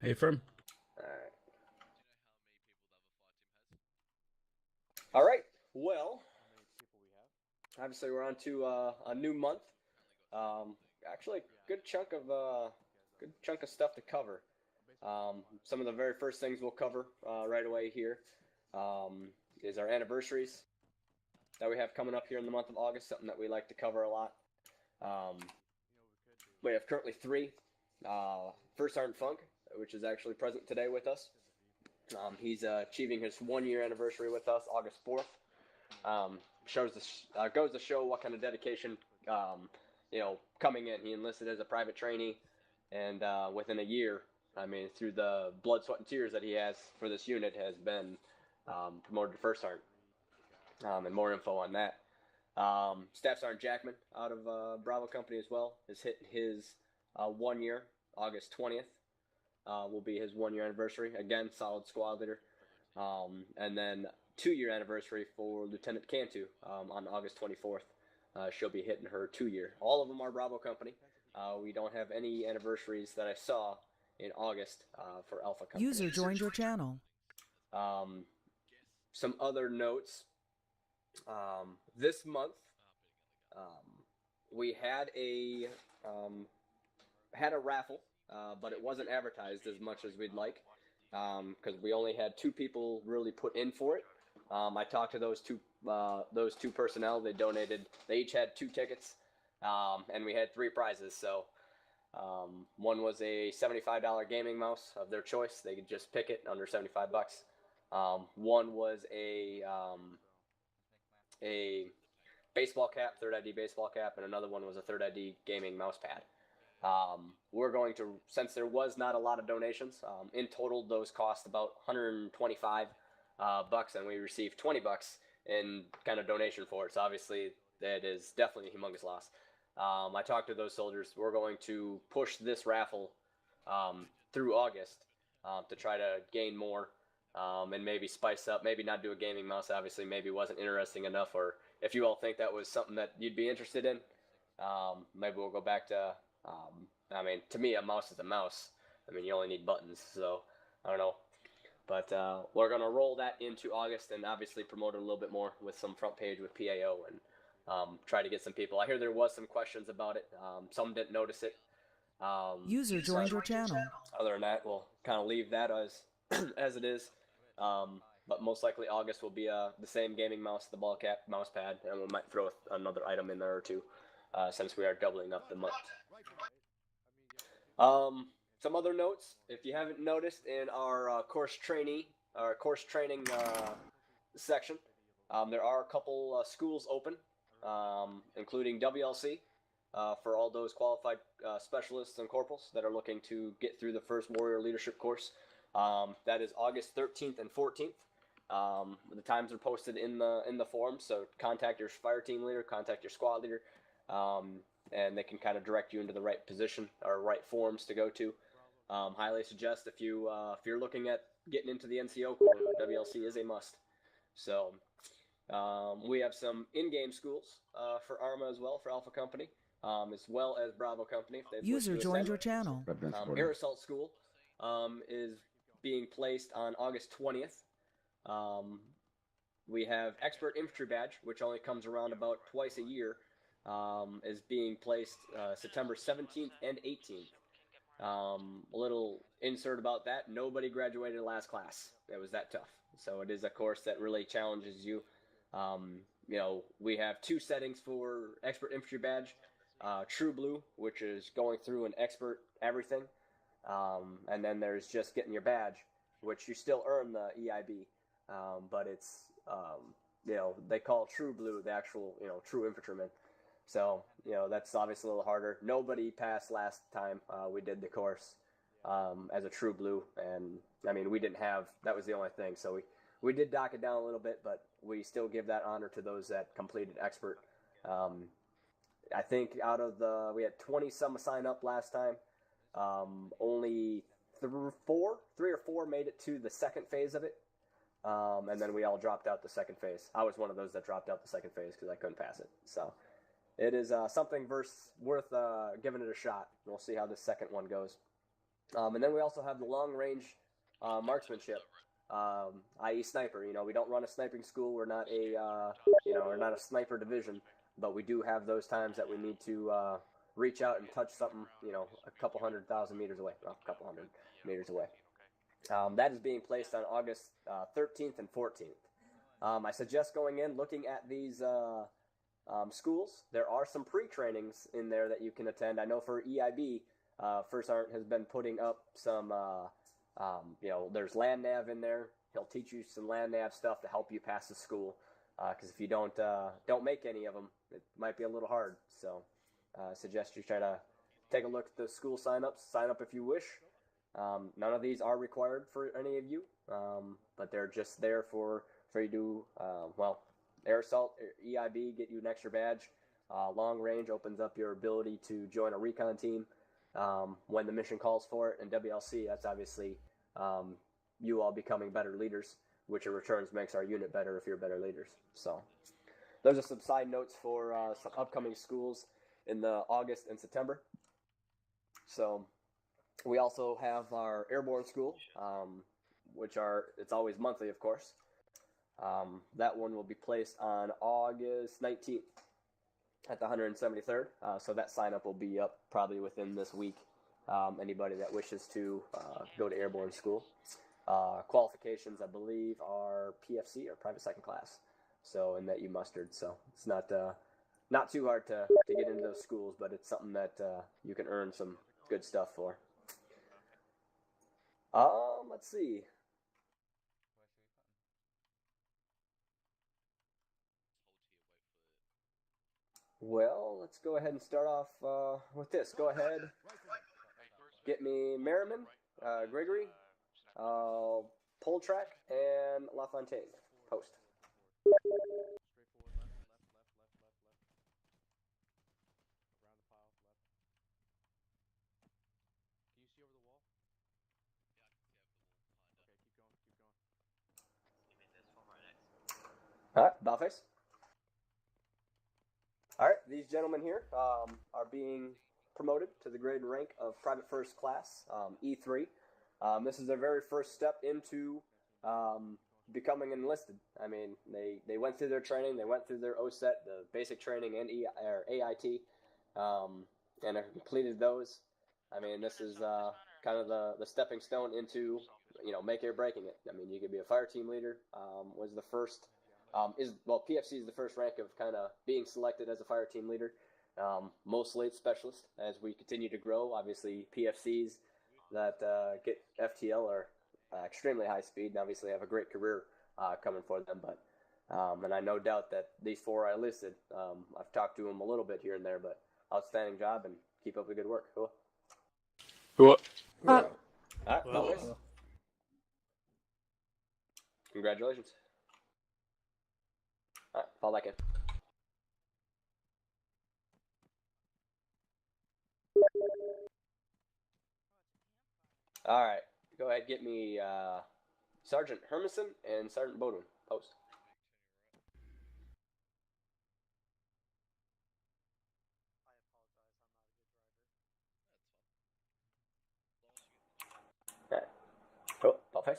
Hey, firm. Alright. All right. Well, obviously we're on to a new month. Um, Actually, good chunk of stuff to cover. Some of the very first things we'll cover right away here um, is our anniversaries that we have coming up here in the month of August. Something that we like to cover a lot. Um, we have currently three. First Art Funk, which is actually present today with us. He's achieving his 1 year anniversary with us, August 4th. Goes to show what kind of dedication coming in. He enlisted as a private trainee, and within a year, I mean, through the blood, sweat, and tears that he has for this unit, has been promoted to first sergeant. And more info on that. Staff Sergeant Jackman out of Bravo Company as well is hitting his 1 year, August 20th. Will be his 1 year anniversary. Again, solid squad leader. And then 2 year anniversary for Lieutenant Cantu on August 24th. She'll be hitting her 2 year. All of them are Bravo Company. We don't have any anniversaries that I saw in August for Alpha Company. User joined your channel. Um, some other notes. This month, we had a raffle, but it wasn't advertised as much as we'd like because we only had two people really put in for it. I talked to those two personnel. They donated. They each had 2 tickets, and we had 3 prizes. So one was a $75 gaming mouse of their choice. They could just pick it under $75. One was a baseball cap, third ID baseball cap, and another one was a third ID gaming mouse pad. We're going to, since there was not a lot of donations, in total those cost about 125 bucks, and we received 20 bucks in kind of donation for it. So obviously that is definitely a humongous loss. I talked to those soldiers. We're going to push this raffle through August to try to gain more and maybe spice up, maybe not do a gaming mouse. Obviously, maybe wasn't interesting enough, or if you all think that was something that you'd be interested in, maybe we'll go back to. I mean, to me, a mouse is a mouse. I mean, you only need buttons, so I don't know. But we're going to roll that into August and obviously promote it a little bit more with some front page with PAO and try to get some people. I hear there was some questions about it. Some didn't notice it. User joined your channel. Other than that, we'll kind of leave that as as it is. But most likely August will be the same gaming mouse, the ball cap, mouse pad, and we might throw another item in there or two since we are doubling up the month. Some other notes, if you haven't noticed, in our course training section, there are a couple schools open, including WLC for all those qualified specialists and corporals that are looking to get through the first warrior leadership course. That is August 13th and 14th. The times are posted in the forum, so contact your fire team leader, contact your squad leader, and they can kind of direct you into the right position or right forums to go to. Highly suggest if you're looking at getting into the NCO Corps, WLC is a must. So we have some in-game schools for ARMA as well for Alpha Company, as well as Bravo Company if they wish User to joined ascend. your channel. Air Assault School is being placed on August 20th. We have Expert Infantry Badge, which only comes around about twice a year, is being placed September 17th and 18th. A little insert about that: nobody graduated last class. It was that tough. So it is a course that really challenges you. We have 2 settings for Expert Infantry Badge. True Blue, which is going through an expert everything, and then there's just getting your badge, which you still earn the EIB, but it's they call True Blue the actual true infantryman. So that's obviously a little harder. Nobody passed last time we did the course as a True Blue, and I mean we didn't have, that was the only thing. So we did dock it down a little bit, but we still give that honor to those that completed expert. I think we had 20 some sign up last time. Only three or four made it to the second phase of it. And then we all dropped out the second phase. I was one of those that dropped out the second phase because I couldn't pass it. So it is something worth giving it a shot. We'll see how the second one goes. And then we also have the long range marksmanship, i.e. sniper. We don't run a sniping school. We're not we're not a sniper division, but we do have those times that we need to reach out and touch something, a couple 100,000 meters away, well, a couple 100 meters away. That is being placed on August 13th and 14th. I suggest going in, looking at these schools. There are some pre-trainings in there that you can attend. I know for EIB, First Sergeant has been putting up some, there's land nav in there. He'll teach you some land nav stuff to help you pass the school. Because if you don't make any of them, it might be a little hard. So I suggest you try to take a look at the school sign-ups. Sign up if you wish. None of these are required for any of you, but they're just there for you to, air assault, EIB, get you an extra badge. Long range opens up your ability to join a recon team when the mission calls for it. And WLC, that's obviously you all becoming better leaders, which in returns makes our unit better if you're better leaders. So those are some side notes for some upcoming schools in the August and September. So we also have our airborne school, it's always monthly, of course. That one will be placed on August 19th at the 173rd. So that sign up will be up probably within this week. Anybody that wishes to go to airborne school. Qualifications, I believe, are PFC or private second class. So, and that you mustered. So it's not too hard to get into those schools, but it's something that you can earn some good stuff for. Let's see. Well, let's go ahead and start off with this. Go ahead, get me Merriman, Gregory, Poltrack, and LaFontaine. Post. All right, Bowface. All right, these gentlemen here are being promoted to the grade and rank of Private First Class, E3. This is their very first step into becoming enlisted. I mean, they went through their training, they went through their OSET, the basic training, and AIT, and have completed those. I mean, this is kind of the stepping stone into, make it or breaking it. I mean, you could be a fire team leader, was the first. PFC is the first rank of kind of being selected as a fire team leader. Mostly it's specialist. As we continue to grow, obviously PFCs that get FTL are extremely high speed and obviously have a great career coming for them. But and I no doubt that these four I listed, I've talked to them a little bit here and there, but outstanding job and keep up the good work. Cool. Cool. All right, congratulations. All right, fall back in. All right, go ahead, get me Sergeant Hermanson and Sergeant Bowden. Post. All right, cool, ball face.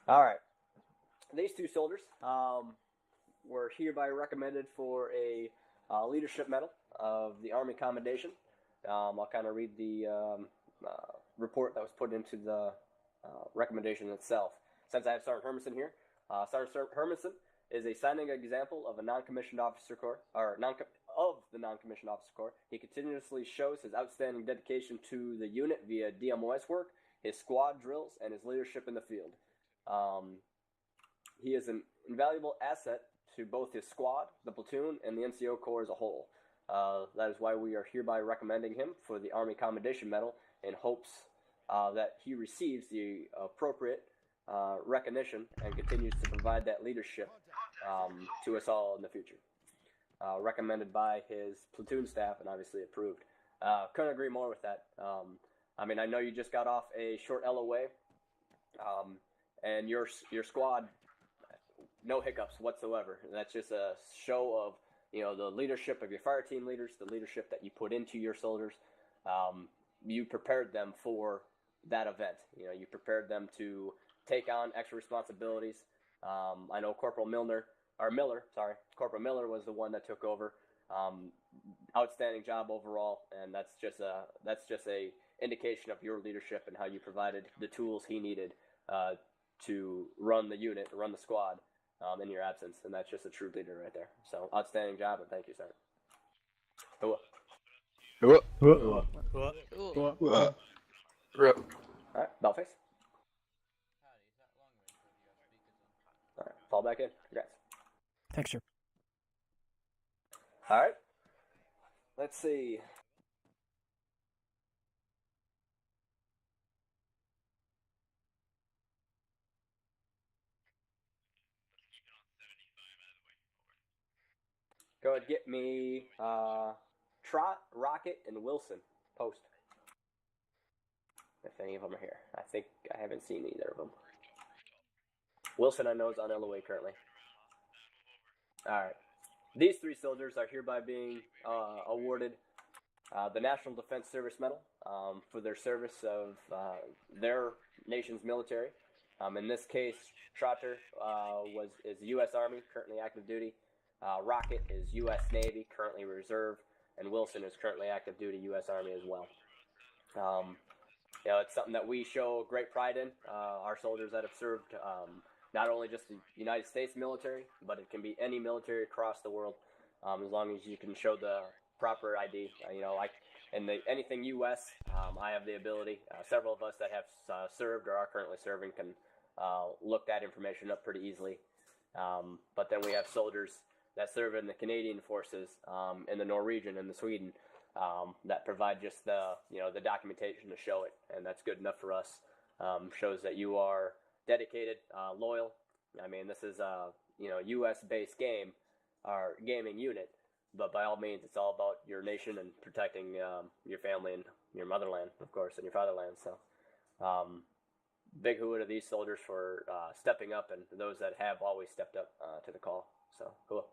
All right, these two soldiers were hereby recommended for a leadership medal of the Army Commendation. I'll kind of read the report that was put into the recommendation itself. Since I have Sergeant Hermanson here, Sergeant Hermanson is a shining example of a non-commissioned officer corps, of the non-commissioned officer corps. He continuously shows his outstanding dedication to the unit via DMOS work, his squad drills, and his leadership in the field. He is an invaluable asset to both his squad, the platoon, and the NCO Corps as a whole. That is why we are hereby recommending him for the Army Commendation Medal in hopes that he receives the appropriate recognition and continues to provide that leadership to us all in the future. Recommended by his platoon staff and obviously approved. Couldn't agree more with that. I mean, I know you just got off a short LOA, and your squad, no hiccups whatsoever. That's just a show of the leadership of your fire team leaders, the leadership that you put into your soldiers. you prepared them for that event. You prepared them to take on extra responsibilities. I know Corporal Miller was the one that took over. Outstanding job overall, and that's just a indication of your leadership and how you provided the tools he needed to run the unit, run the squad in your absence, and that's just a true leader right there. So outstanding job, and thank you, sir. All right, Bellface. All right, fall back in. Congrats. Thanks, sir. All right. Let's see. Go ahead, get me Trot, Rocket, and Wilson post. If any of them are here. I think I haven't seen either of them. Wilson, I know, is on LOA currently. All right. These 3 soldiers are hereby being awarded the National Defense Service Medal for their service of their nation's military. In this case, Trotter is U.S. Army, currently active duty. Rocket is U.S. Navy, currently reserve, and Wilson is currently active duty U.S. Army as well. It's something that we show great pride in. Our soldiers that have served not only just the United States military, but it can be any military across the world, as long as you can show the proper ID. Anything U.S., I have the ability. Several of us that have served or are currently serving can look that information up pretty easily. But then we have soldiers that serve in the Canadian forces, in the Norwegian and the Sweden, that provide just the documentation to show it, and that's good enough for us. Shows that you are dedicated, loyal. I mean, this is a U.S.-based game, or gaming unit, but by all means, it's all about your nation and protecting your family and your motherland, of course, and your fatherland. So, big hooah to these soldiers for stepping up, and those that have always stepped up to the call. So, hooah.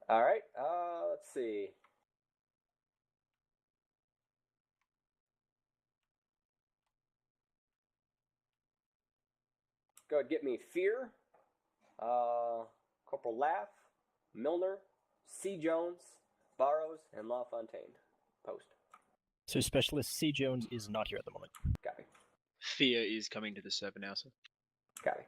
All right, let's see. Go ahead, get me Fear, Corporal Laugh, Milner, C. Jones, Barrows, and LaFontaine. Post. So Specialist C. Jones is not here at the moment. Copy. Fear is coming to the server now, sir. Copy.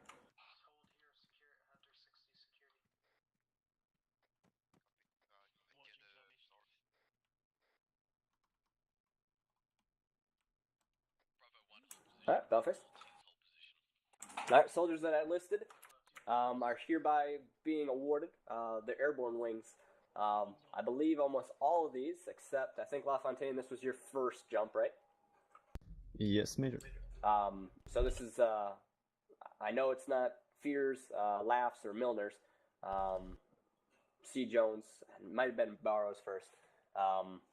All right, Belfast. All right, soldiers that I listed are hereby being awarded the airborne wings. I believe almost all of these, except I think LaFontaine, this was your first jump, right? Yes, Major. So this is, I know it's not Fears, Laughs, or Milner's. C. Jones, might have been Barrows first.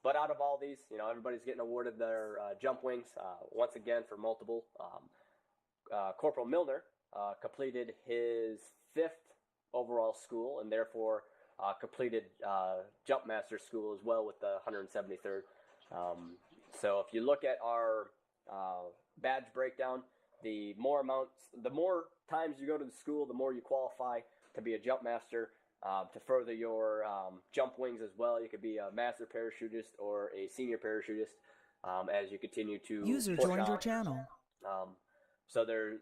But out of all these, everybody's getting awarded their jump wings once again for multiple. Corporal Milner completed his 5th overall school, and therefore completed Jump Master School as well with the 173rd. So if you look at our badge breakdown, the more times you go to the school, the more you qualify to be a Jump Master. To further your jump wings as well, you could be a master parachutist or a senior parachutist as you continue to User joined your channel. So there's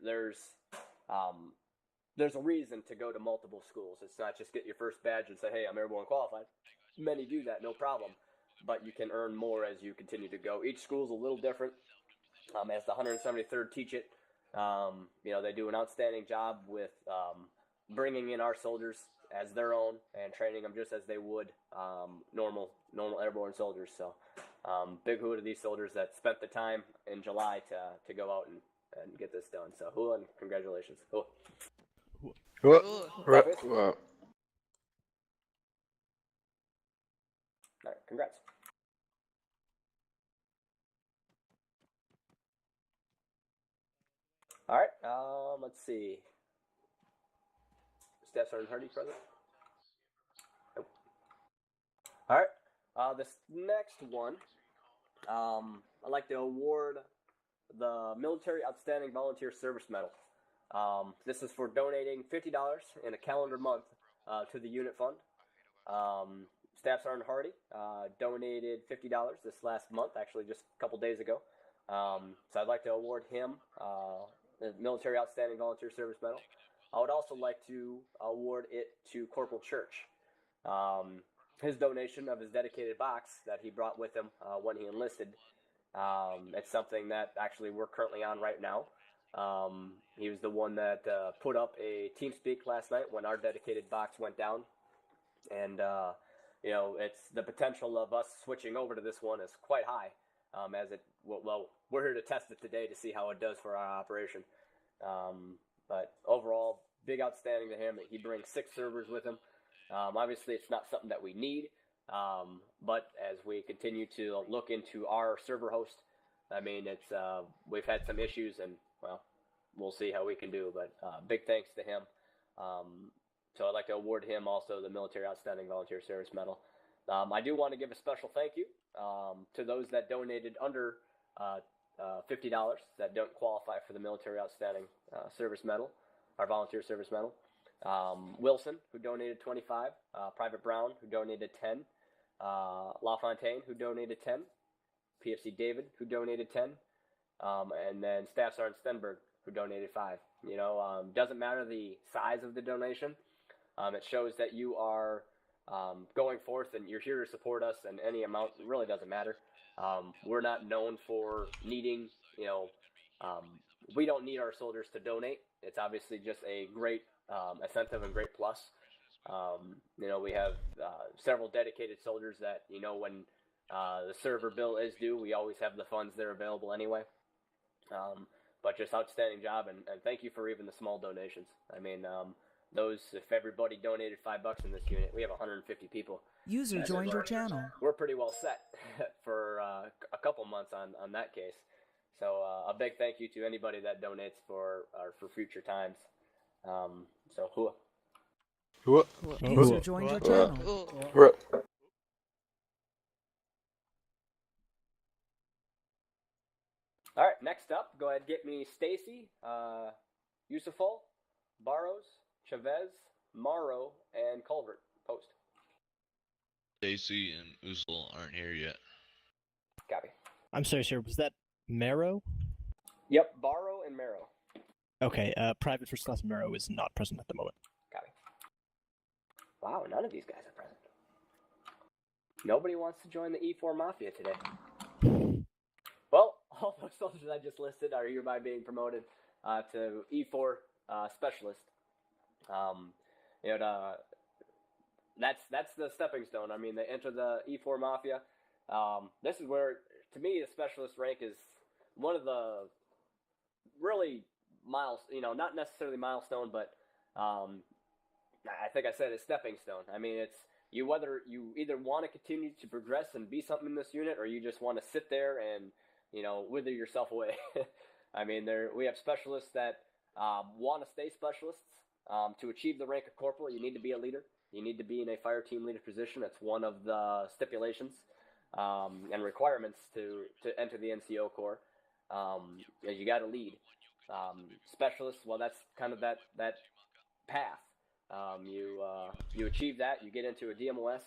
a reason to go to multiple schools. It's not just get your first badge and say, hey, I'm airborne qualified. Many do that, no problem. But you can earn more as you continue to go. Each school's a little different. As the 173rd teach it, they do an outstanding job with bringing in our soldiers as their own and training them just as they would normal airborne soldiers. So big hooah to these soldiers that spent the time in July to go out and get this done. So hooah and congratulations. Hooah. All right, congrats. All right, let's see. Staff Sergeant Hardy present? Nope. All right. This next one, I'd like to award the Military Outstanding Volunteer Service Medal. This is for donating $50 in a calendar month to the unit fund. Staff Sergeant Hardy donated $50 this last month, actually just a couple days ago. So I'd like to award him the Military Outstanding Volunteer Service Medal. I would also like to award it to Corporal Church. His donation of his dedicated box that he brought with him when he enlisted. It's something that actually we're currently on right now. He was the one that put up a TeamSpeak last night when our dedicated box went down. And, it's the potential of us switching over to this one is quite high. We're here to test it today to see how it does for our operation. But overall, big outstanding to him. He brings 6 servers with him. Obviously, it's not something that we need, but as we continue to look into our server host, I mean, we've had some issues, and well, we'll see how we can do. But big thanks to him. So I'd like to award him also the Military Outstanding Volunteer Service Medal. I do want to give a special thank you to those that donated under $50 that don't qualify for the Military Outstanding Service Medal, our Volunteer Service Medal. Wilson, who donated 25, Private Brown, who donated 10, LaFontaine, who donated 10, PFC David, who donated 10, and then Staff Sergeant Stenberg, who donated 5. Doesn't matter the size of the donation. It shows that you are going forth and you're here to support us, and any amount really doesn't matter. We're not known for needing, we don't need our soldiers to donate. It's obviously just a great incentive and great plus. We have several dedicated soldiers that, when the server bill is due, we always have the funds there available anyway. But just outstanding job, and thank you for even the small donations. I mean, if everybody donated $5 in this unit, we have 150 people. User joined your channel. We're pretty well set for a couple months on that case. So a big thank you to anybody that donates for future times. So hua. User joined your channel. All right, next up, go ahead and get me Stacy, Yusufal, Barrows, Chavez, Morrow, and Culvert. Post. Stacy and Usul aren't here yet. Copy. I'm sorry, sir. Was that Marrow? Yep, Barrow and Marrow. Okay, Private First Class Marrow is not present at the moment. Copy. Wow, none of these guys are present. Nobody wants to join the E4 Mafia today. Well, all those soldiers I just listed are hereby being promoted to E4 Specialist. That's the stepping stone. I mean, they enter the E4 Mafia. This is where, to me, the Specialist rank is one of the really not necessarily milestone, but I think I said it's stepping stone. I mean, it's whether you either want to continue to progress and be something in this unit, or you just want to sit there and wither yourself away. I mean, we have specialists that want to stay specialists. To achieve the rank of corporal, you need to be a leader. You need to be in a fire team leader position. It's one of the stipulations and requirements to enter the NCO Corps. You got to lead. Specialists, well, that's kind of that path. You achieve that, you get into a DMOS,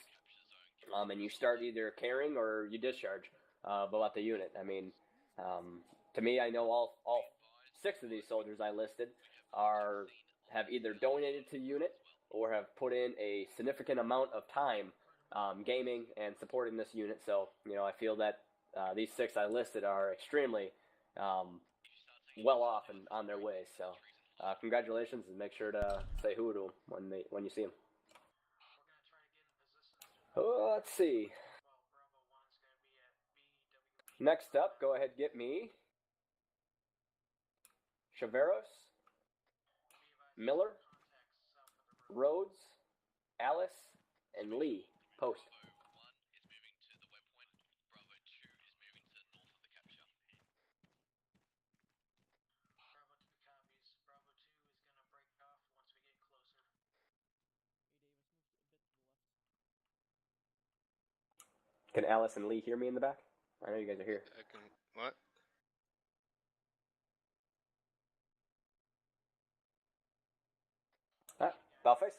and you start either carrying or you discharge about the unit. I mean, to me, I know all 6 of these soldiers I listed have either donated to the unit or have put in a significant amount of time gaming and supporting this unit. So, I feel that these 6 I listed are extremely well off and on their way. So, congratulations, and make sure to say who to them when you see them. Let's see. Next up, go ahead, get me Chaveros, Miller, Rhodes, Alice, and Lee. Post. Can Alice and Lee hear me in the back? I know you guys are here. I can. What? Bellface?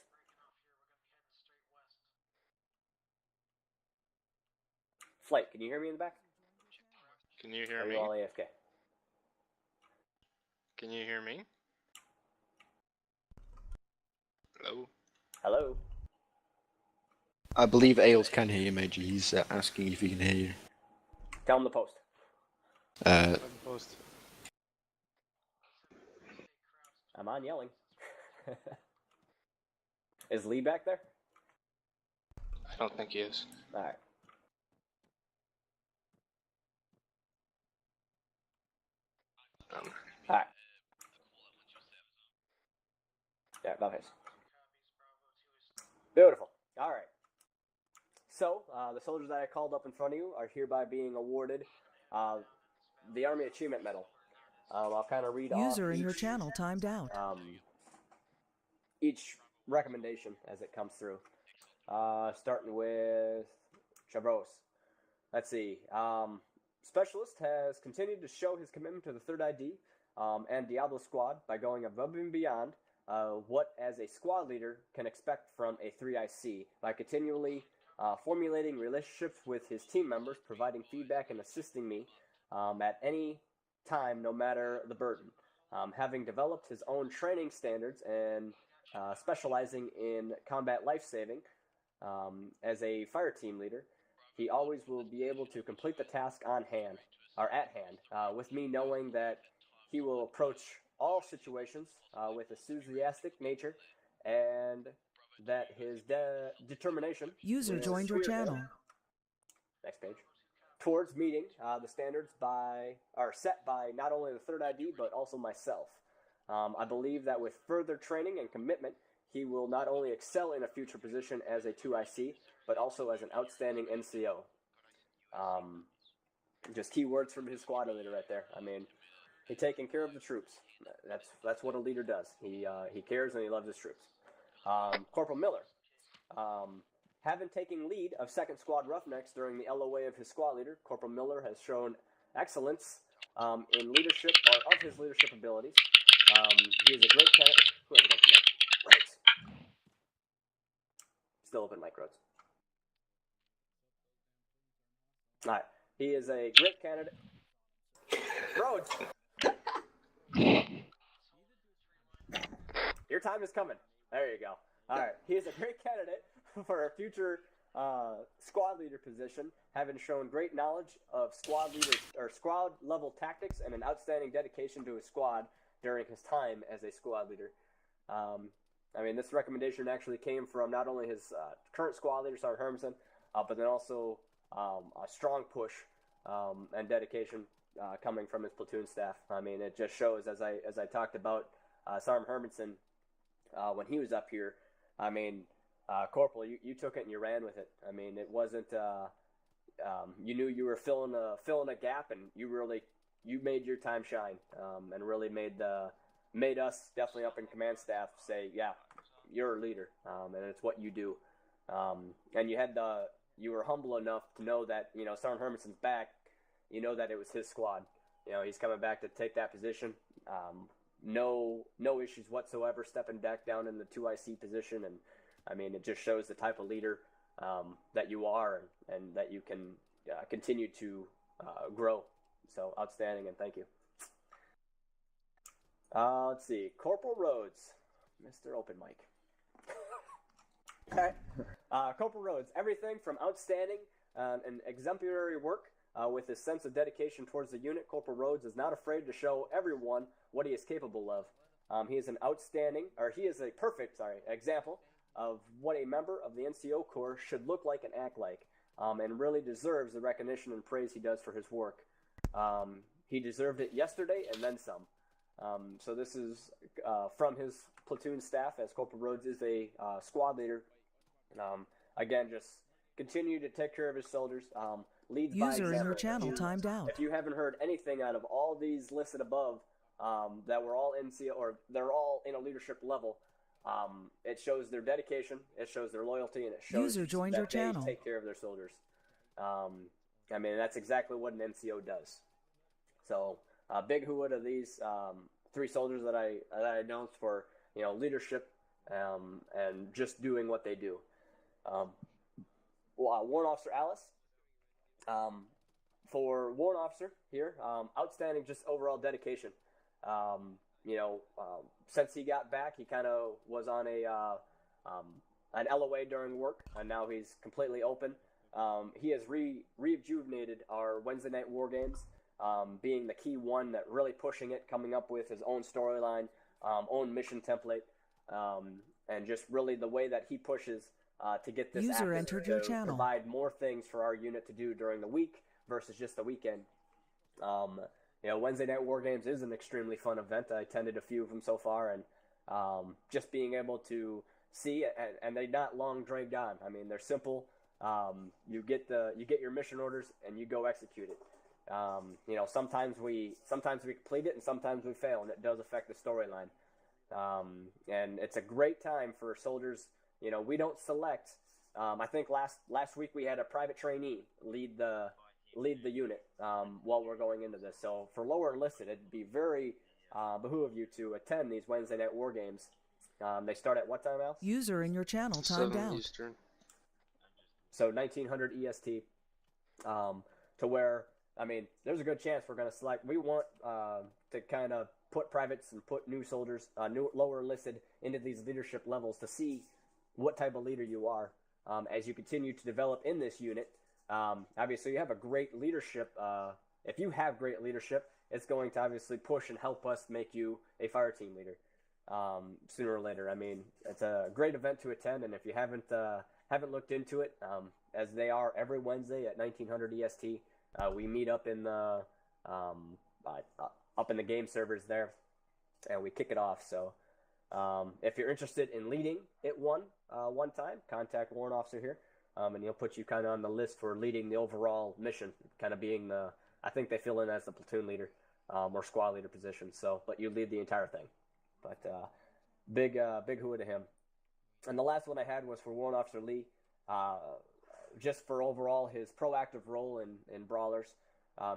Flight, can you hear me in the back? Can you hear Are me? you all AFK? Can you hear me? Hello? Hello? I believe Ailes can hear you, Major. He's asking if he can hear you. Tell him the post. Post. I'm on yelling. Is Lee back there? I don't think he is. Alright. Alright. Yeah, Bellface. Beautiful. Alright. So, the soldiers that I called up in front of you are hereby being awarded the Army Achievement Medal. I'll kind of read User off in your each, channel timed out. each recommendation as it comes through. Starting with Chavros. Let's see. Specialist has continued to show his commitment to the Third ID and Diablo Squad by going above and beyond what as a squad leader can expect from a 3IC by continually formulating relationships with his team members, providing feedback and assisting me at any time, no matter the burden. Having developed his own training standards and specializing in combat life-saving as a fire team leader, he always will be able to complete the task on hand, or at hand, with me knowing that he will approach all situations with enthusiastic nature, and that his determination User will joined your steer him- channel. Next page. Towards meeting the standards are set by not only the Third ID, but also myself. I believe that with further training and commitment, he will not only excel in a future position as a 2IC, but also as an outstanding NCO. Just key words from his squad leader right there. I mean, he's taking care of the troops. That's what a leader does. He cares and he loves his troops. Corporal Miller. Having taken lead of 2nd Squad Roughnecks during the LOA of his squad leader, Corporal Miller has shown excellence in leadership, or of his leadership abilities. He is a great candidate. Who has it open mic? Rhodes. Still open mic, Rhodes. All right. He is a great candidate. Rhodes. Your time is coming. There you go. All right. He is a great candidate for a future squad leader position, having shown great knowledge of squad level tactics and an outstanding dedication to his squad during his time as a squad leader. I mean, this recommendation actually came from not only his current squad leader, Sergeant Hermanson, but then also a strong push and dedication coming from his platoon staff. I mean, it just shows, as I talked about Sergeant Hermanson when he was up here. I mean, Corporal, you took it and you ran with it. I mean, it wasn't. You knew you were filling a gap, and you made your time shine, and really made us definitely up in command staff say, yeah, you're a leader, and it's what you do. And you were humble enough to know that, Sergeant Hermanson's back. You know that it was his squad. He's coming back to take that position. No issues whatsoever stepping back down in the 2IC position, and I mean, it just shows the type of leader that you are, and that you can continue to grow. So outstanding, and thank you. Let's see, Corporal Rhodes, Mr. Open Mic. Okay. Corporal Rhodes, everything from outstanding and exemplary work with his sense of dedication towards the unit. Corporal Rhodes is not afraid to show everyone what he is capable of. He is a perfect example of what a member of the NCO Corps should look like and act like, and really deserves the recognition and praise he does for his work. He deserved it yesterday and then some. So this is from his platoon staff, as Corporal Rhodes is a squad leader. Again, just continue to take care of his soldiers. Leads by User in example. your channel timed out. If you haven't heard anything out of all these listed above, that were all NCO, or they're all in a leadership level, it shows their dedication, it shows their loyalty, and it shows User joined that your channel. they take care of their soldiers. I mean, that's exactly what an NCO does. So, big hood of these 3 soldiers that I announced for leadership and just doing what they do. Warrant Officer Alice. For Warrant Officer here, outstanding just overall dedication. Since he got back, he kind of was on an LOA during work, and now he's completely open. He has rejuvenated our Wednesday night war games, being the key one that really pushing it, coming up with his own storyline, own mission template, and just really the way that he pushes to get this User active entered to your channel. provide more things for our unit to do during the week versus just the weekend. Wednesday night war games is an extremely fun event. I attended a few of them so far, and just being able to see, and they're not long dragged on. I mean, they're simple. You get your mission orders and you go execute it. Sometimes we complete it and sometimes we fail, and it does affect the storyline. And it's a great time for soldiers. We don't select. I think last week we had a private trainee lead the unit while we're going into this. So for lower enlisted, it'd be very behoove you to attend these Wednesday night war games. They start at what time, Al? User in your channel timed 7 out. Eastern. So 1900 EST, to where, I mean, there's a good chance we're going to select. We want to kind of put privates and put new soldiers, new lower enlisted into these leadership levels to see what type of leader you are as you continue to develop in this unit. Obviously, you have a great leadership. If you have great leadership, it's going to obviously push and help us make you a fire team leader sooner or later. I mean, it's a great event to attend, and if you haven't looked into it, as they are every Wednesday at 1900 EST, we meet up in the game servers there, and we kick it off. So, if you're interested in leading it one time, contact Warrant Officer here. And he'll put you kind of on the list for leading the overall mission, kind of being I think they fill in as the platoon leader or squad leader position. So, but you lead the entire thing. But big hooah to him. And the last one I had was for Warrant Officer Lee, just for overall his proactive role in brawlers.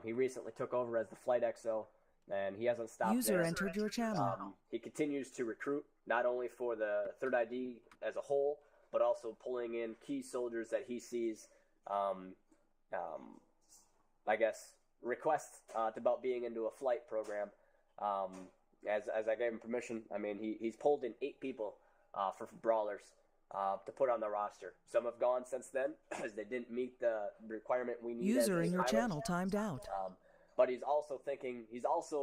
He recently took over as the flight XO, and he hasn't stopped User there. entered your channel. He continues to recruit, not only for the 3rd ID as a whole, but also pulling in key soldiers that he sees, I guess, requests about being into a flight program. As I gave him permission, I mean, he's pulled in 8 people for brawlers to put on the roster. Some have gone since then, as they didn't meet the requirement we need. User as in your pilots. channel timed out. But he's also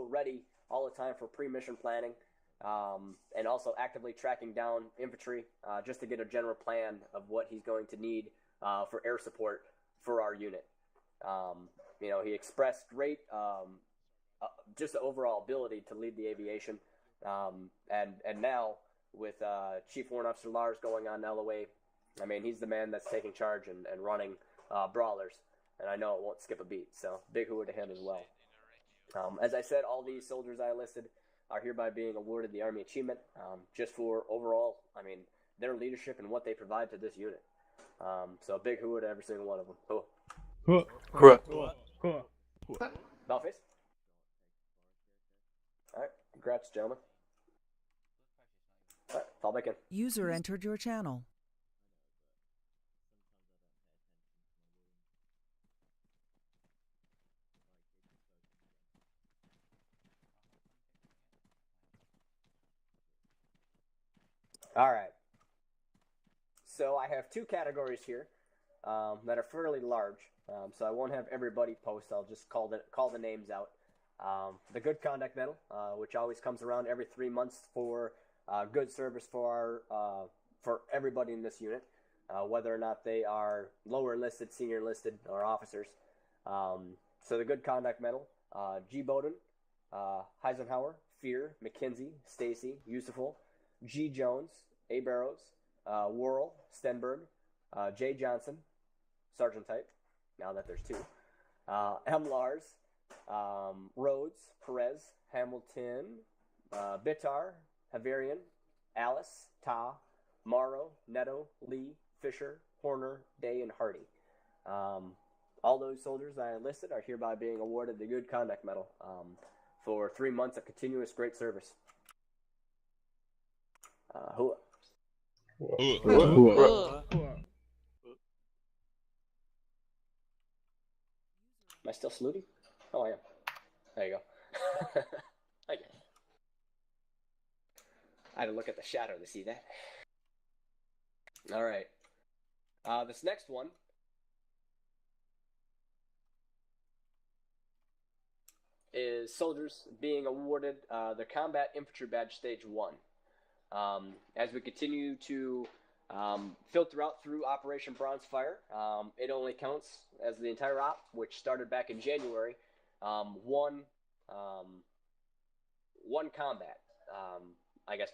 ready all the time for pre-mission planning. And also actively tracking down infantry just to get a general plan of what he's going to need for air support for our unit. He expressed great just the overall ability to lead the aviation. And now with Chief Warrant Officer Lars going on LOA, I mean, he's the man that's taking charge and running brawlers. And I know it won't skip a beat. So big hooah to him as well. As I said, all these soldiers I listed are hereby being awarded the Army Achievement just for overall, I mean, their leadership and what they provide to this unit. So a big hooah to every single one of them. Balface? All right. Congrats, gentlemen. All right. Fall back in. User entered your channel. All right. So I have 2 categories here that are fairly large. So I won't have everybody post. I'll just call the names out. The Good Conduct Medal, which always comes around every 3 months for good service for everybody in this unit, whether or not they are lower enlisted, senior enlisted, or officers. So the Good Conduct Medal, G. Bowden, Heisenhower, Fear, McKenzie, Stacy, Yusuful, G. Jones, A. Barrows, Worrell, Stenberg, J. Johnson, Sergeant type, now that there's 2, M. Lars, Rhodes, Perez, Hamilton, Bitar, Havarian, Alice, Ta, Morrow, Neto, Lee, Fisher, Horner, Day, and Hardy. all those soldiers that I enlisted are hereby being awarded the Good Conduct Medal for 3 months of continuous great service. Hua. Am I still snooty? Oh, I am. There you go. Okay. I had to look at the shadow to see that. All right. This next one is soldiers being awarded the Combat Infantry Badge Stage 1. As we continue to filter out through Operation Bronzefire, it only counts as the entire op, which started back in January, one combat,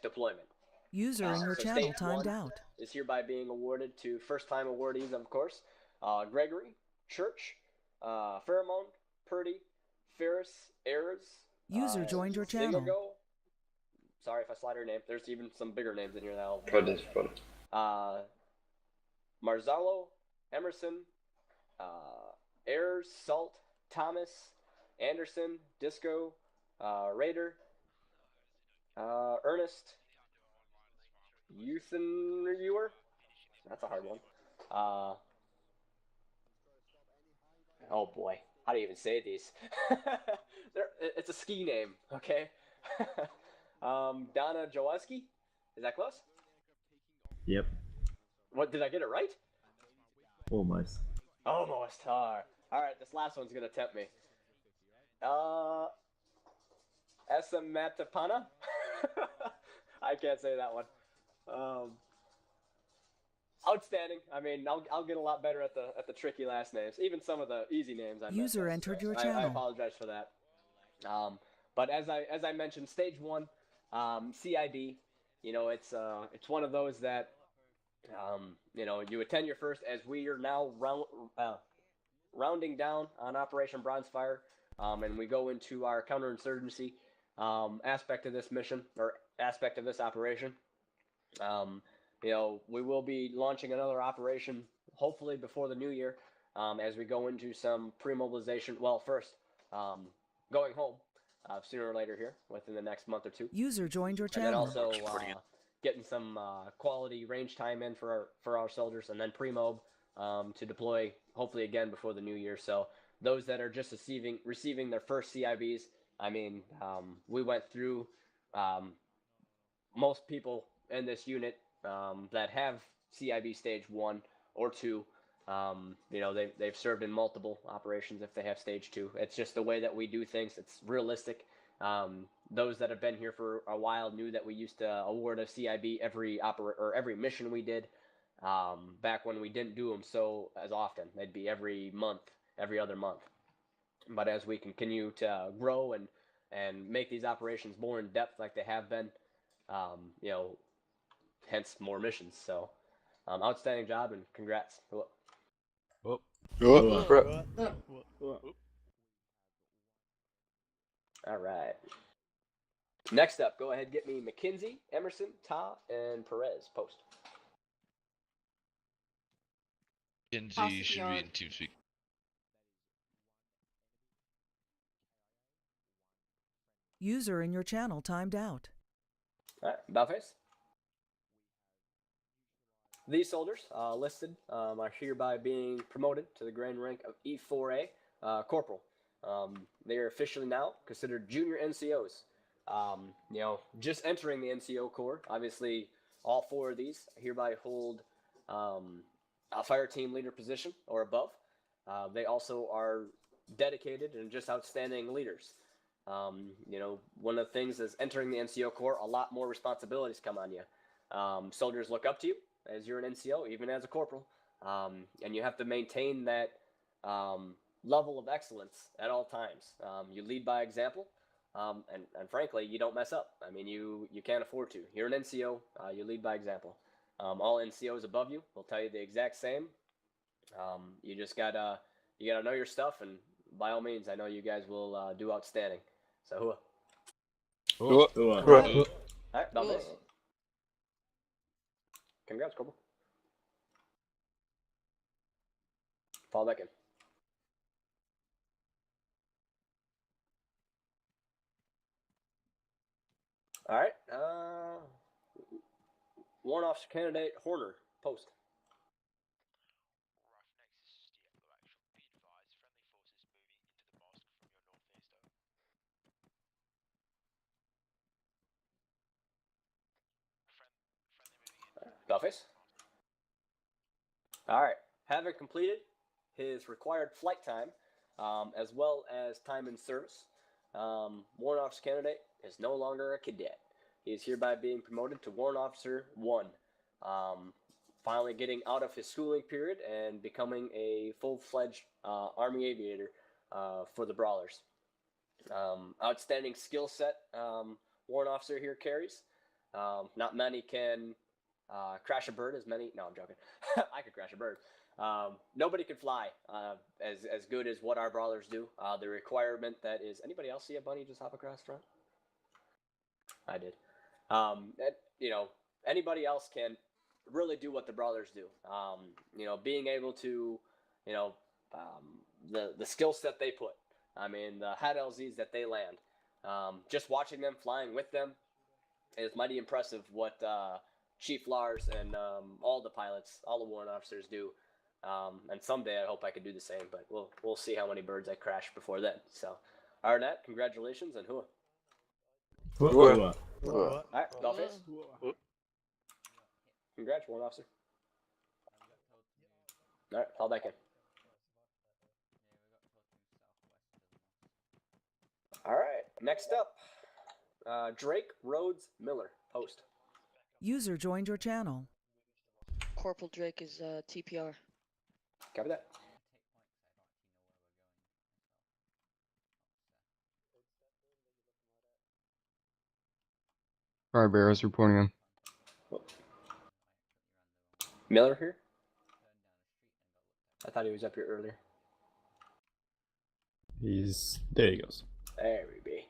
deployment. User in your So channel stage timed 1 out. is hereby being awarded to first-time awardees, of course, Gregory, Church, Pheromone, Purdy, Ferris, Ayers. User joined your channel. Zingogo. Sorry if I slide her name. There's even some bigger names in here now. Marzalo, Emerson, Ayers, Salt, Thomas, Anderson, Disco, Raider, Ernest, Youthen Reviewer. That's a hard one. Oh boy, how do you even say these? It's a ski name, okay? Donna Jaworski? Is that close? Yep. What, did I get it right? Almost. Almost. Alright, this last one's gonna tempt me. Esamatapana? I can't say that one. Outstanding. I mean, I'll get a lot better at the tricky last names. Even some of the easy names I messed User up. entered your I channel. apologize for that. But as I mentioned, stage 1, CIB. You know, it's one of those that you attend your first, as we are now rounding down on Operation Bronzefire, and we go into our counterinsurgency aspect of this mission, or aspect of this operation. We will be launching another operation, hopefully before the new year, as we go into some pre-mobilization. Well, first, going home sooner or later here, within the next month or two. User joined your And then channel. also getting some quality range time in for our soldiers, and then pre-mob to deploy, hopefully again before the new year. So those that are just receiving their first CIBs, I mean, we went through most people in this unit that have CIB stage 1 or 2. They've served in multiple operations if they have stage 2. It's just the way that we do things. It's realistic. Those that have been here for a while knew that we used to award a CIB every mission we did. Back when we didn't do them so as often, they'd be every month, every other month. But as we continue to grow and make these operations more in depth, like they have been, hence more missions. So, outstanding job and congrats. All right. Next up, go ahead, get me McKinsey, Emerson, Ta, and Perez. Post. Kenzie should be in TeamSpeak. User in your channel timed out. All right, Balface. These soldiers listed are hereby being promoted to the grand rank of E4A Corporal. They are officially now considered junior NCOs. Just entering the NCO Corps. Obviously, all 4 of these hereby hold a fire team leader position or above. They also are dedicated and just outstanding leaders. One of the things is entering the NCO Corps, a lot more responsibilities come on you. Soldiers look up to you as you're an NCO, even as a corporal, and you have to maintain that level of excellence at all times. You lead by example, and frankly, you don't mess up. I mean, you can't afford to. You're an NCO, you lead by example. All NCOs above you will tell you the exact same. You just gotta know your stuff, and by all means, I know you guys will do outstanding. So, all right, Balface. Congrats, Corporal. Fall back in. All right. Warrant Officer Candidate Horner, post. Dollface. All right. Having completed his required flight time, as well as time in service, Warrant Officer Candidate is no longer a cadet. He is hereby being promoted to Warrant Officer 1, finally getting out of his schooling period and becoming a full-fledged Army aviator for the Brawlers. Outstanding skill set Warrant Officer here carries. Not many can crash a bird as many. No, I'm joking. I could crash a bird. Nobody can fly as good as what our Brawlers do. The requirement that is. Anybody else see a bunny just hop across front? I did. Anybody else can really do what the Brawlers do. Being able to, the skill set they put. I mean, the head LZs that they land. Just watching them, flying with them, is mighty impressive what Chief Lars and all the pilots, all the warrant officers do. And someday I hope I could do the same, but we'll see how many birds I crash before then. So, other than that, congratulations and hooah. Hooah. All right, Dollface. Congrats, warrant officer. All right, fall back in. All right, next up, Drake Rhodes Miller, post. User joined your channel. Corporal Drake is TPR. Copy that. Alright, Barrows reporting in. Miller here? I thought he was up here earlier. There he goes. There we be.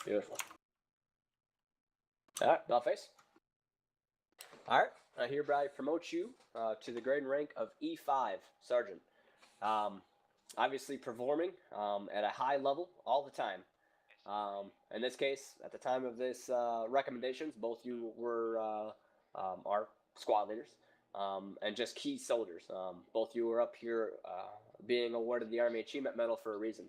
Beautiful. All right, Dollface. All right, I hereby promote you to the grade and rank of E5 Sergeant. Obviously performing at a high level all the time. In this case, at the time of this recommendations, both you were our squad leaders and just key soldiers. Both you were up here being awarded the Army Achievement Medal for a reason.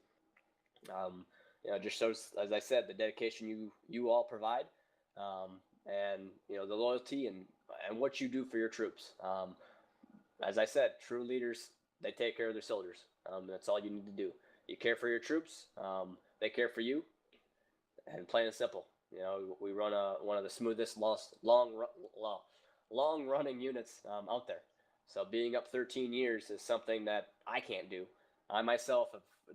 Just shows, as I said, the dedication you all provide, and the loyalty and what you do for your troops. As I said, true leaders, they take care of their soldiers. That's all you need to do. You care for your troops. They care for you. And plain and simple, we run one of the smoothest, long-running units out there. So being up 13 years is something that I can't do. I myself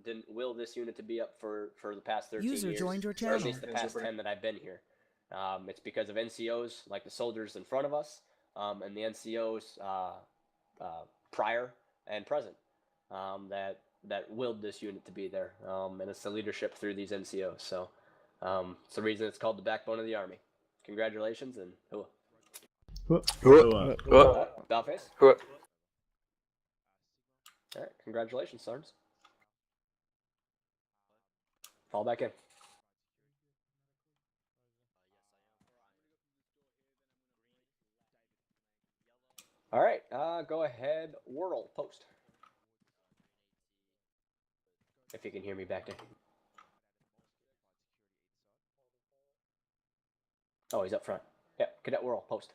didn't will this unit to be up for the past 13 User years, joined your or at channel. least the past 10 that I've been here. It's because of NCOs like the soldiers in front of us, and the NCOs prior and present that willed this unit to be there. And it's the leadership through these NCOs. So it's the reason it's called the backbone of the Army. Congratulations and hooah. Hooah. Dollface. Hooah. All right, congratulations, Sarge. Fall back in. All right, go ahead, Whirl, post. If you can hear me back there. Oh, he's up front. Yeah, Cadet Whirl, post.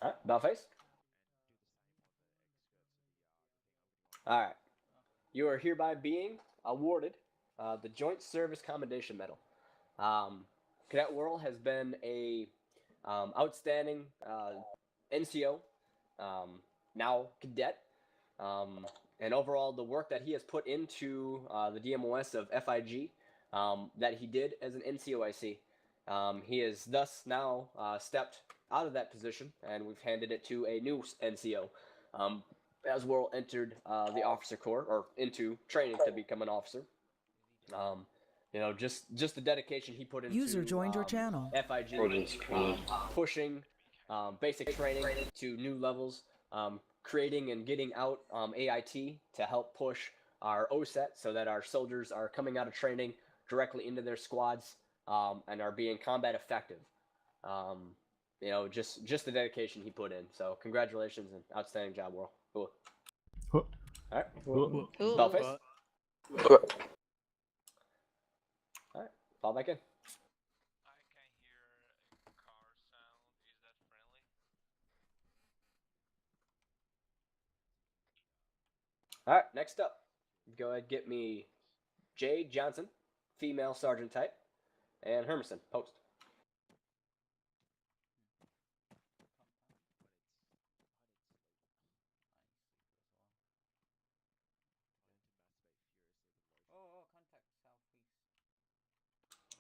All right, Dollface. All right. You are hereby being awarded the Joint Service Commendation Medal. Cadet Whirl has been a outstanding NCO, now cadet, and overall the work that he has put into the DMOS of FIG that he did as an NCOIC. He has thus now stepped out of that position, and we've handed it to a new NCO. As Whirl entered the officer corps, or into training to become an officer. Just the dedication he put into User joined your channel. FIG, pushing basic training to new levels, creating and getting out AIT to help push our OSET so that our soldiers are coming out of training directly into their squads and are being combat effective. You know, just the dedication he put in. So congratulations and outstanding job, World. Cool. Huh. All right. Cool. Bellface. All right. Fall back in. All right. Next up, go ahead get me Jade Johnson, female sergeant type, and Hermison, post.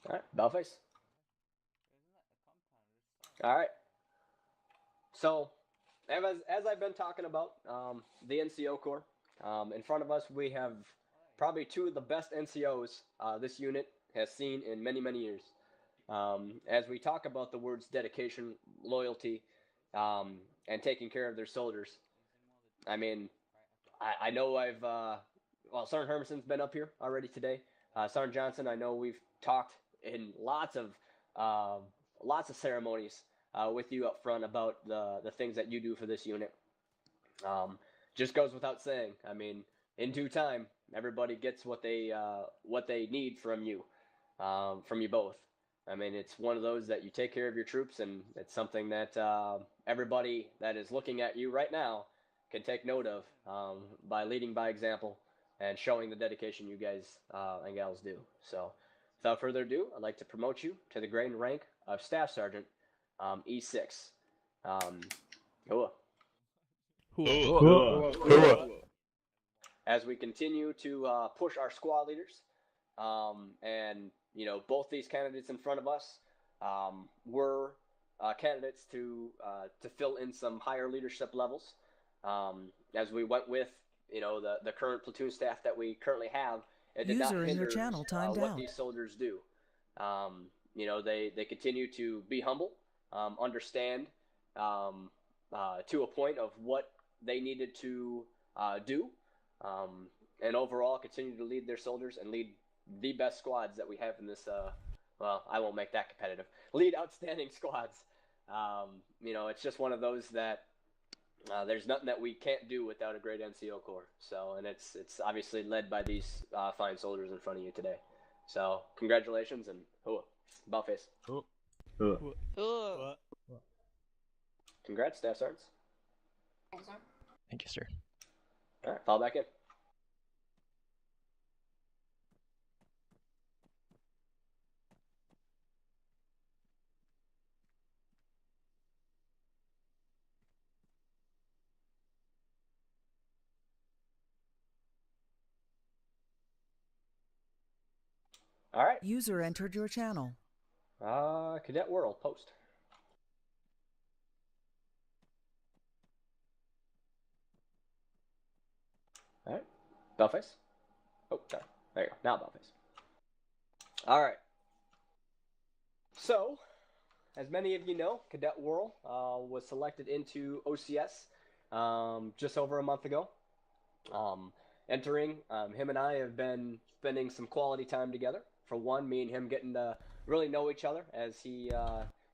All right, Bellface. All right. So, as I've been talking about, the NCO Corps, in front of us we have probably two of the best NCOs this unit has seen in many, many years. As we talk about the words dedication, loyalty, and taking care of their soldiers, I mean, I know well, Sergeant Hermison's been up here already today. Sergeant Johnson, I know we've talked in lots of ceremonies with you up front about the things that you do for this unit. Just goes without saying. I mean, in due time, everybody gets what they need from you both. I mean, it's one of those that you take care of your troops, and it's something that everybody that is looking at you right now can take note of by leading by example and showing the dedication you guys and gals do. So, without further ado, I'd like to promote you to the grade and rank of Staff Sergeant E6. Cool. As we continue to push our squad leaders, and you know, both these candidates in front of us were candidates to fill in some higher leadership levels. As we went with, you know, the current platoon staff that we currently have, it did not User in your hinder channel timed what out. these soldiers do. You know, they continue to be humble, understand to a point of what they needed to do, and overall continue to lead their soldiers and lead the best squads that we have in this. Well, I won't make that competitive. Lead outstanding squads. You know, it's just one of those that there's nothing that we can't do without a great NCO Corps. So, and it's obviously led by these fine soldiers in front of you today. So, congratulations and about face. Congrats, Staff Sergeants. Thank you, sir. All right, fall back in. All right. User entered your channel. Cadet World, post. All right. Bellface. Oh, sorry. There you go. Now Bellface. All right. So, as many of you know, Cadet World was selected into OCS just over a month ago. Entering, him and I have been spending some quality time together. For one, me and him getting to really know each other as he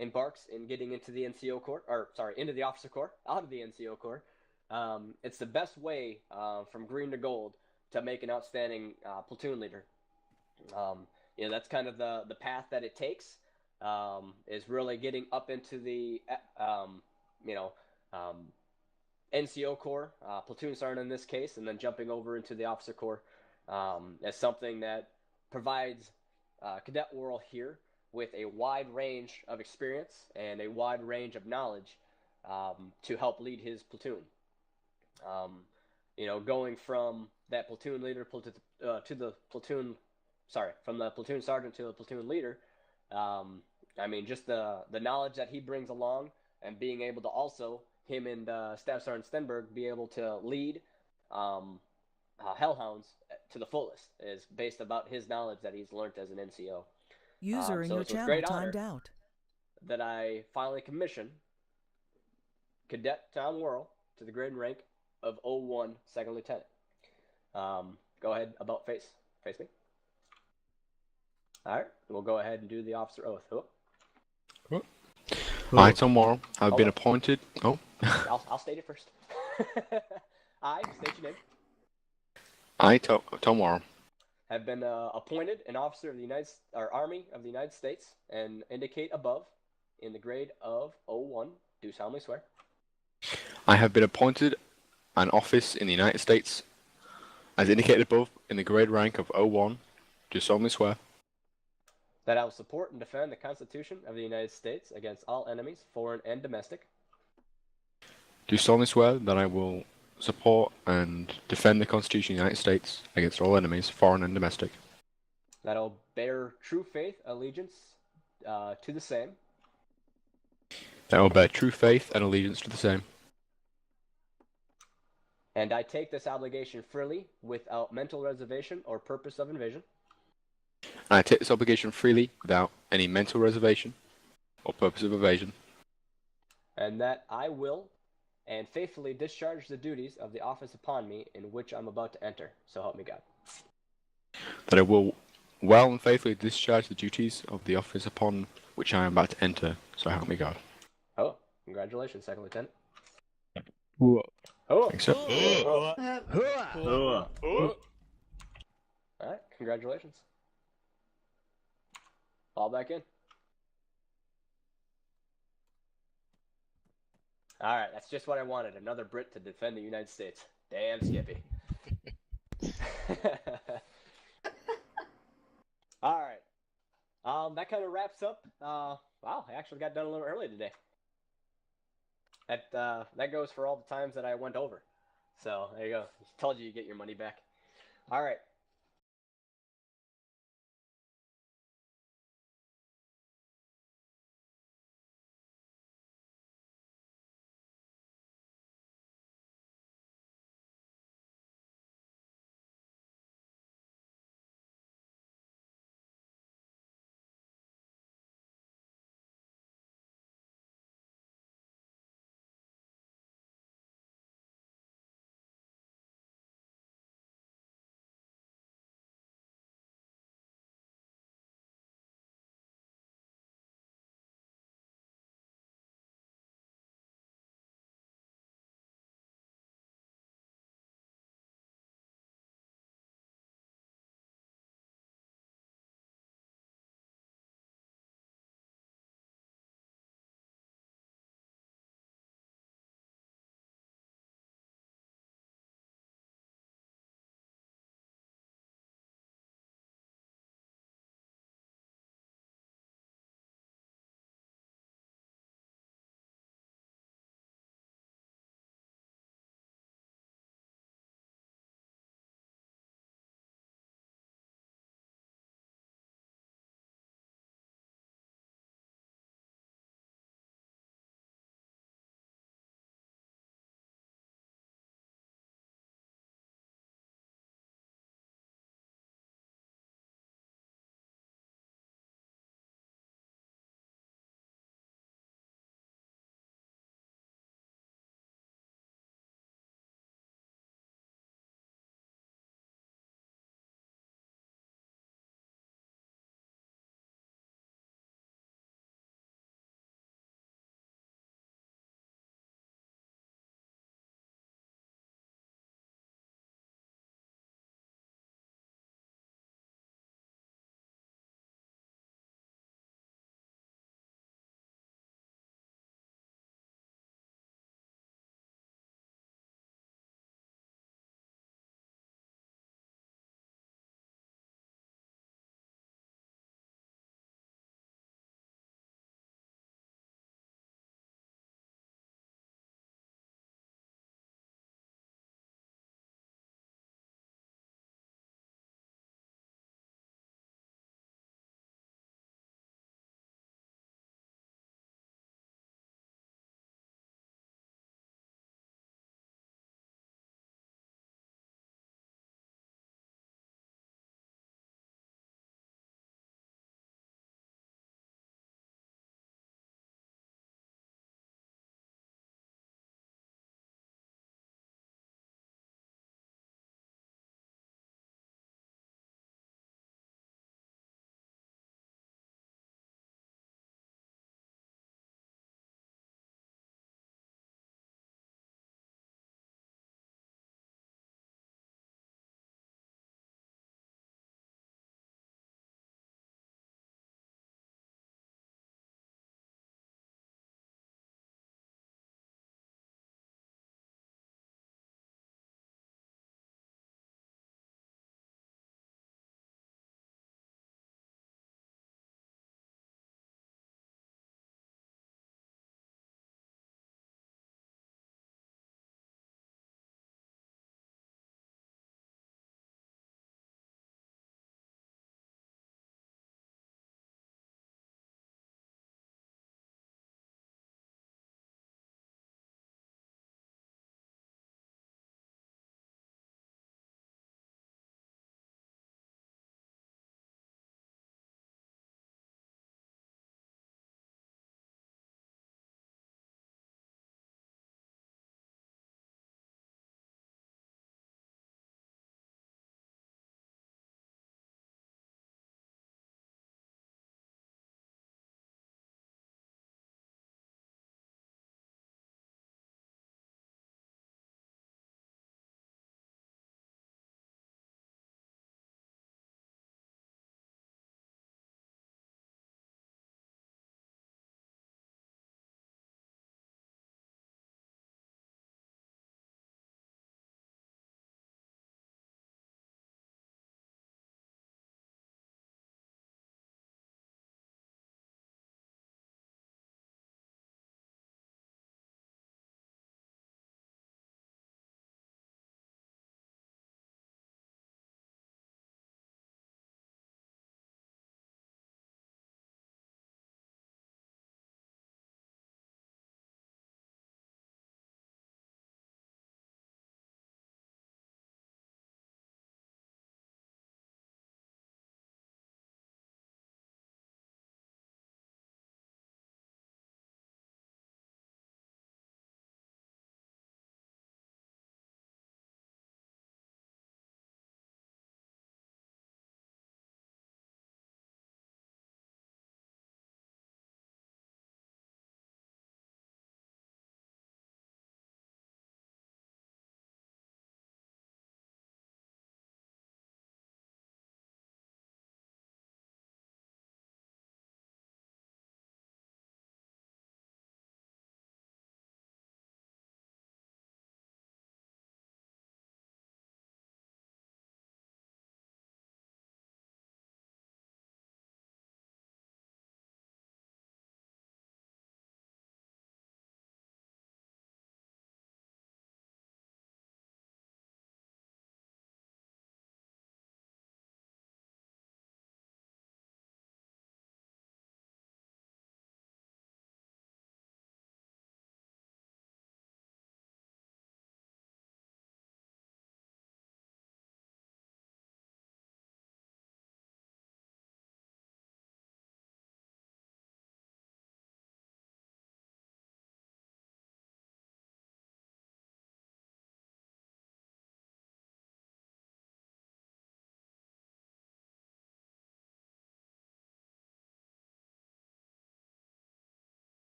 embarks in getting into the NCO Corps, or sorry, into the Officer Corps, out of the NCO Corps. It's the best way from green to gold to make an outstanding platoon leader. You know, that's kind of the path that it takes, is really getting up into the, NCO Corps, platoon sergeant in this case, and then jumping over into the Officer Corps as something that provides Cadet World here with a wide range of experience and a wide range of knowledge to help lead his platoon. You know, going from that platoon leader to the platoon, from the platoon sergeant to the platoon leader. I mean, just the knowledge that he brings along, and being able to also, him and Staff Sergeant Stenberg, be able to lead Hellhounds to the fullest is based about his knowledge that he's learned as an NCO. User in so your it's with channel great timed honor out. that I finally commissioned Cadet Tom Worrell to the grade and rank of 01, second lieutenant. Go ahead, about face. Face me. All right, we'll go ahead and do the officer oath. Oh. I, tomorrow, have Hold been on. appointed. Oh, I'll state it first. I state your name. I, tomorrow, Have been appointed an officer of the Army of the United States and indicate above in the grade of 01. Do solemnly swear I have been appointed an office in the United States, as indicated above, in the grade rank of 01. Do solemnly swear that I will support and defend the Constitution of the United States against all enemies, foreign and domestic. do solemnly swear that I will support and defend the Constitution of the United States against all enemies, foreign and domestic. That I will bear true faith, allegiance to the same. That I will bear true faith and allegiance to the same. And I take this obligation freely, without mental reservation or purpose of evasion. And I take this obligation freely, without any mental reservation or purpose of evasion. And that I will and faithfully discharge the duties of the office upon me in which I'm about to enter. So help me God. That I will well and faithfully discharge the duties of the office upon which I am about to enter. So help me God. Oh, congratulations, Second Lieutenant. Whoa. Oh, Thanks, sir. Oh. all right, congratulations. Fall back in. All right, that's just what I wanted. Another Brit to defend the United States. Damn, Skippy. All right. That kind of wraps up. Wow, I actually got done a little early today. That goes for all the times that I went over. So there you go. Told you get your money back. All right.